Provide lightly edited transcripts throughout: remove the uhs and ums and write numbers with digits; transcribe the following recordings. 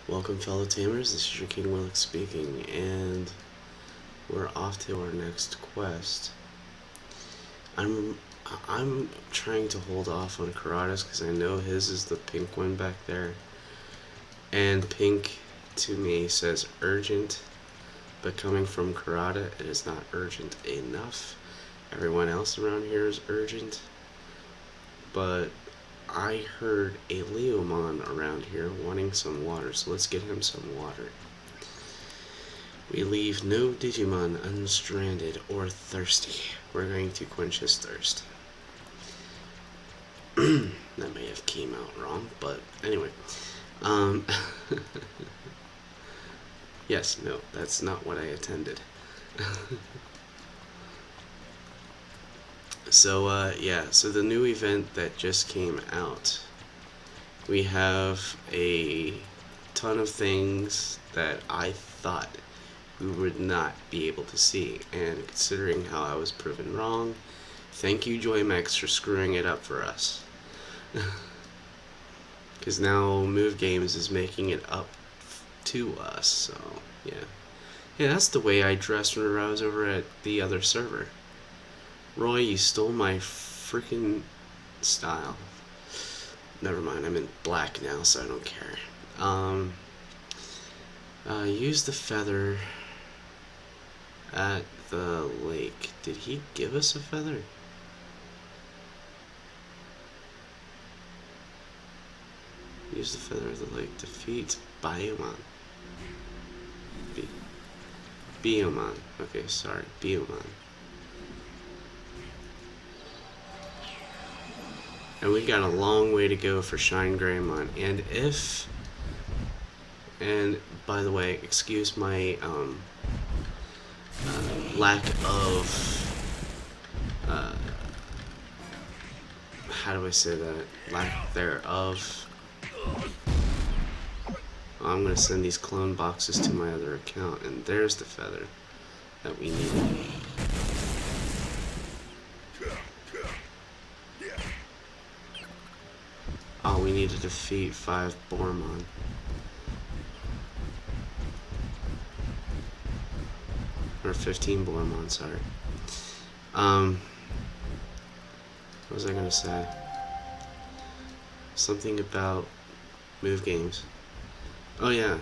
Welcome, fellow tamers. This is your King Willick speaking, and we're off to our next quest. I'm trying to hold off on Karadas because I know his is the pink one back there, and pink to me says urgent, but coming from Karada, it is not urgent enough. Everyone else around here is urgent, but I heard a Leomon around here wanting some water, so let's get him some water. We leave no Digimon unstranded or thirsty. We're going to quench his thirst. That may have came out wrong, but anyway. Yes, no, that's not what I intended. So the new event that just came out, we have a ton of things that I thought we would not be able to see, and considering how I was proven wrong, thank you Joymax for screwing it up for us. Because now Move Games is making it up to us, so yeah. Yeah, that's the way I dressed when I was over at the other server. Roy, you stole my freaking style. Never mind, I'm in black now, so I don't care. Use the feather at the lake. Did he give us a feather? Use the feather at the lake. Defeat Biomon. Biomon. Okay, sorry. Biomon. And we got a long way to go for Shine Greymon. And by the way, excuse my lack of how do I say that? Lack thereof. I'm gonna send these clone boxes to my other account, and there's the feather that we need. Oh, we need to defeat 5 Boremon. Or 15 Boremon, sorry. What was I gonna say? Something about Move Games. Oh yeah.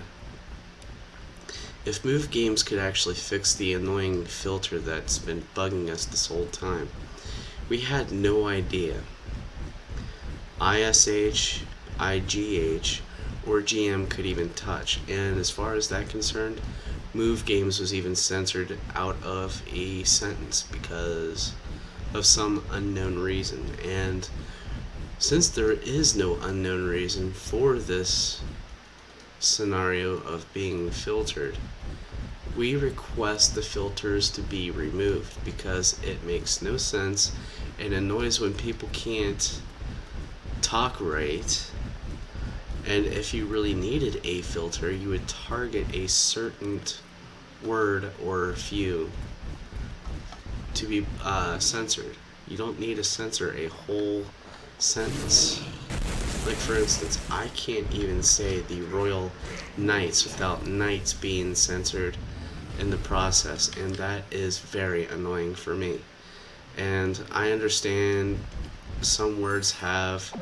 If Move Games could actually fix the annoying filter that's been bugging us this whole time. We had no idea ISH, IGH, or GM could even touch, and as far as that concerned, Move Games was even censored out of a sentence because of some unknown reason. And since there is no unknown reason for this scenario of being filtered, we request the filters to be removed because it makes no sense and annoys when people can't talk right. And if you really needed a filter, you would target a certain word or few to be censored. You don't need to censor a whole sentence. Like for instance, I can't even say the Royal Knights without Knights being censored in the process, and that is very annoying for me. And I understand some words have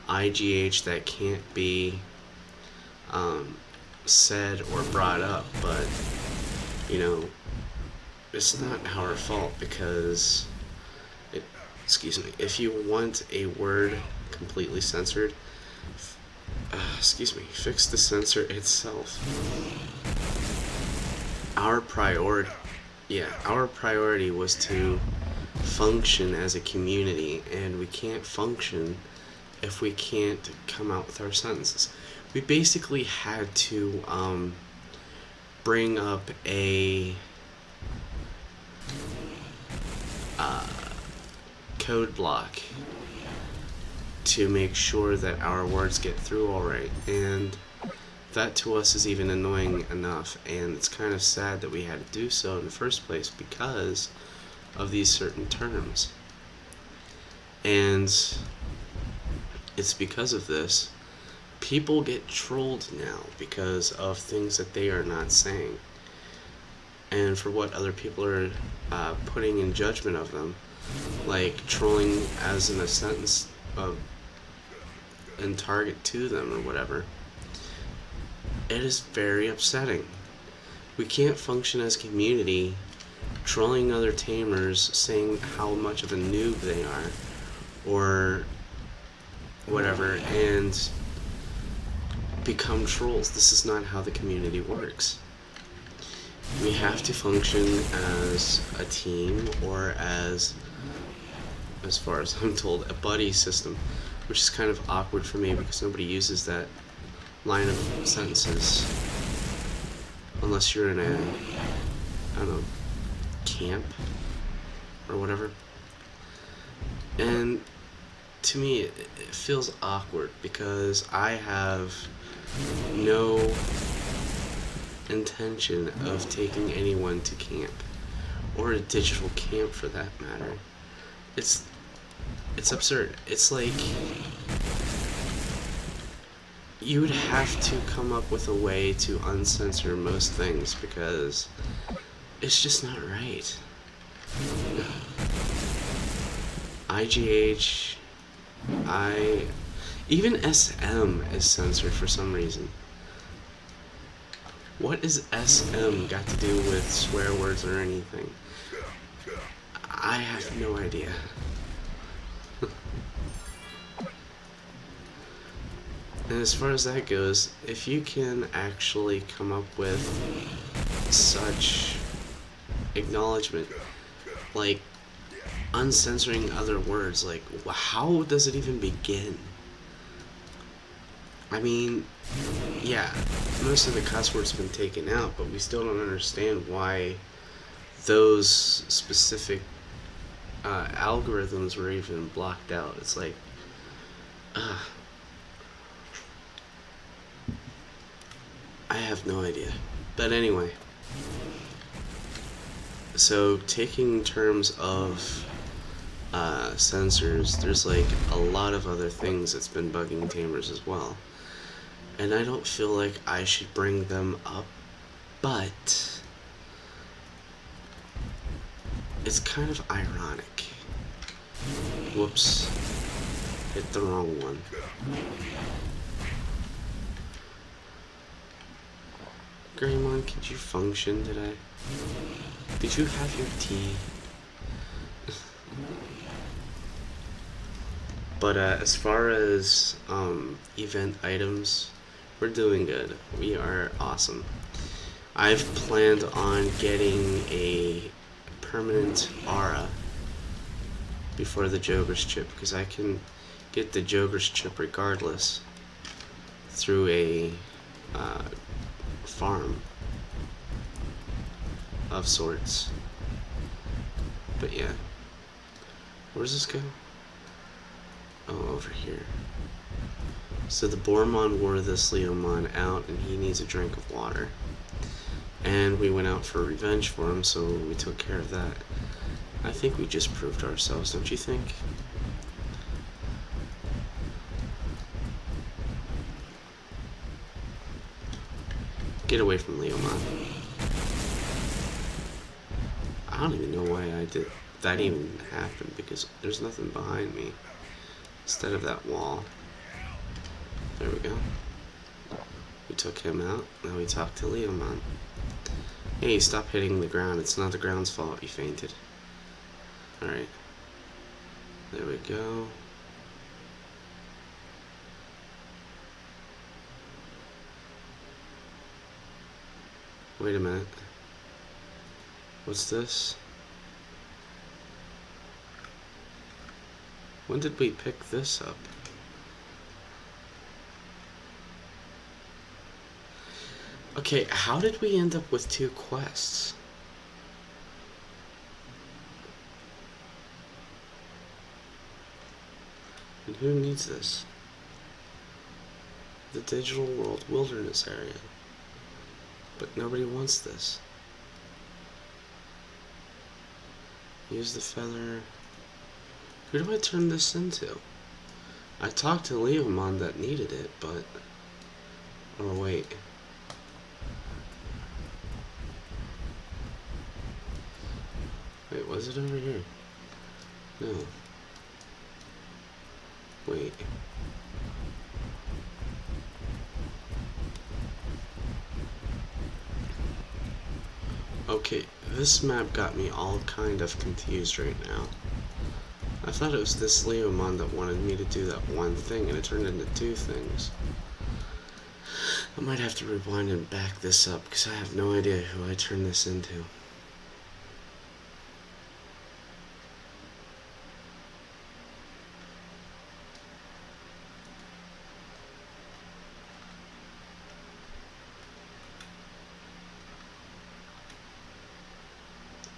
IGH that can't be said or brought up, but you know, it's not our fault because if you want a word completely censored, fix the censor itself. Our priority was to function as a community, and we can't function if we can't come out with our sentences. We basically had to bring up a code block to make sure that our words get through alright, and that to us is even annoying enough, and it's kind of sad that we had to do so in the first place because of these certain terms. And it's because of this people get trolled now because of things that they are not saying, and for what other people are putting in judgment of them, like trolling as in a sentence of and target to them or whatever. It is very upsetting. We can't function as a community trolling other tamers, saying how much of a noob they are, or whatever, and become trolls. This is not how the community works. We have to function as a team, or as far as I'm told, a buddy system, which is kind of awkward for me because nobody uses that line of sentences unless you're in a, I don't know, camp or whatever. And to me, it feels awkward because I have no intention of taking anyone to camp, or a digital camp for that matter. It's absurd. It's like you would have to come up with a way to uncensor most things because it's just not right. IGH, even SM is censored for some reason. What is SM got to do with swear words or anything? I have no idea. And as far as that goes, if you can actually come up with such acknowledgement, like uncensoring other words, like how does it even begin? I mean, yeah, most of the cuss words have been taken out, but we still don't understand why those specific algorithms were even blocked out. It's like, I have no idea. But anyway, so taking terms of censors, there's like a lot of other things that's been bugging tamers as well. And I don't feel like I should bring them up, but it's kind of ironic. Whoops. Hit the wrong one. Boremon, could you function today? Did you have your tea? But as far as event items, we're doing good. We are awesome. I've planned on getting a permanent aura before the Joker's chip, because I can get the Joker's chip regardless through a farm of sorts. But yeah, where does this go? Oh, over here. So the Boremon wore this Leomon out, and he needs a drink of water. And we went out for revenge for him, so we took care of that. I think we just proved ourselves, don't you think? Get away from Leomon. I don't even know why I did that even happened, because there's nothing behind me instead of that wall. There we go. We took him out. Now we talk to Leomon. Hey, stop hitting the ground. It's not the ground's fault you fainted. Alright. There we go. Wait a minute. What's this? When did we pick this up? Okay, how did we end up with 2 quests? And who needs this? The Digital World Wilderness area. But nobody wants this. Use the feather. Who do I turn this into? I talked to Leomon that needed it, but Oh, wait. Wait, was it over here? No. Wait. Okay, this map got me all kind of confused right now. I thought it was this Leomon that wanted me to do that one thing, and it turned into two things. I might have to rewind and back this up, because I have no idea who I turned this into.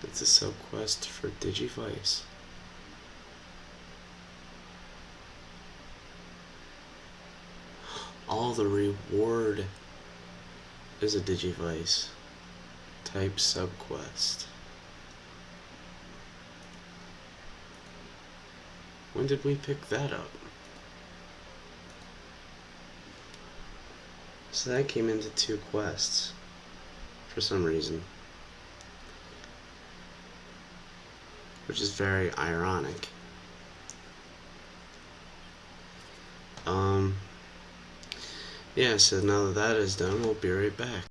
It's a sub-quest for Digivice. All the reward is a Digivice type sub-quest. When did we pick that up? So that came into two quests for some reason, which is very ironic. Yeah, so now that that is done, we'll be right back.